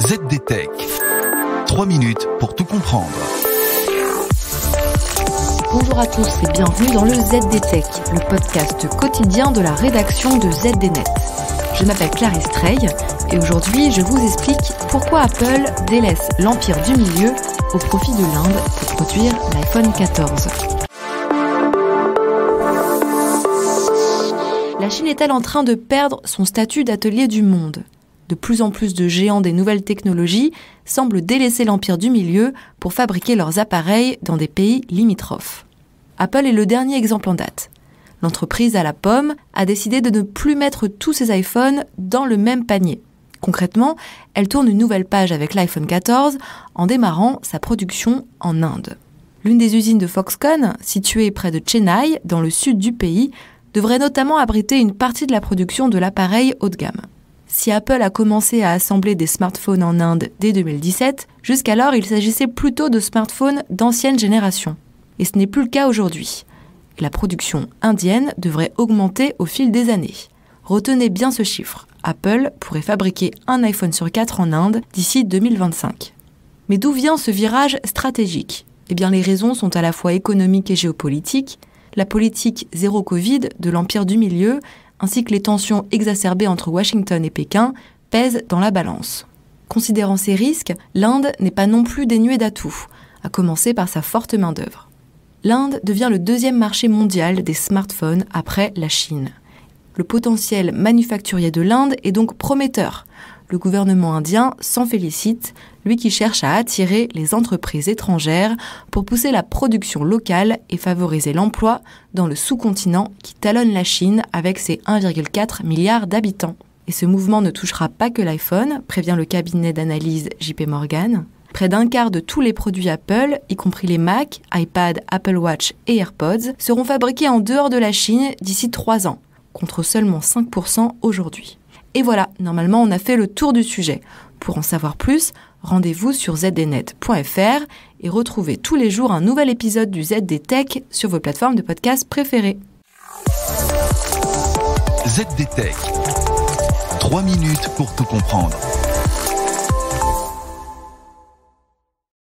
ZDTech. 3 minutes pour tout comprendre. Bonjour à tous et bienvenue dans le ZDTech, le podcast quotidien de la rédaction de ZDNet. Je m'appelle Clarisse Trey et aujourd'hui je vous explique pourquoi Apple délaisse l'empire du milieu au profit de l'Inde pour produire l'iPhone 14. La Chine est-elle en train de perdre son statut d'atelier du monde ? De plus en plus de géants des nouvelles technologies semblent délaisser l'empire du milieu pour fabriquer leurs appareils dans des pays limitrophes. Apple est le dernier exemple en date. L'entreprise à la pomme a décidé de ne plus mettre tous ses iPhones dans le même panier. Concrètement, elle tourne une nouvelle page avec l'iPhone 14 en démarrant sa production en Inde. L'une des usines de Foxconn, située près de Chennai, dans le sud du pays, devrait notamment abriter une partie de la production de l'appareil haut de gamme. Si Apple a commencé à assembler des smartphones en Inde dès 2017, jusqu'alors il s'agissait plutôt de smartphones d'ancienne génération. Et ce n'est plus le cas aujourd'hui. La production indienne devrait augmenter au fil des années. Retenez bien ce chiffre. Apple pourrait fabriquer un iPhone sur 4 en Inde d'ici 2025. Mais d'où vient ce virage stratégique ? Eh bien, les raisons sont à la fois économiques et géopolitiques. La politique zéro Covid de l'empire du milieu, ainsi que les tensions exacerbées entre Washington et Pékin, pèsent dans la balance. Considérant ces risques, l'Inde n'est pas non plus dénuée d'atouts, à commencer par sa forte main-d'œuvre. L'Inde devient le deuxième marché mondial des smartphones après la Chine. Le potentiel manufacturier de l'Inde est donc prometteur. Le gouvernement indien s'en félicite, lui qui cherche à attirer les entreprises étrangères pour pousser la production locale et favoriser l'emploi dans le sous-continent qui talonne la Chine avec ses 1,4 milliard d'habitants. Et ce mouvement ne touchera pas que l'iPhone, prévient le cabinet d'analyse JP Morgan. Près d'un quart de tous les produits Apple, y compris les Mac, iPad, Apple Watch et AirPods, seront fabriqués en dehors de la Chine d'ici 3 ans, contre seulement 5% aujourd'hui. Et voilà, normalement on a fait le tour du sujet. Pour en savoir plus, rendez-vous sur zdnet.fr et retrouvez tous les jours un nouvel épisode du ZDTech sur vos plateformes de podcast préférées. ZDTech. 3 minutes pour tout comprendre.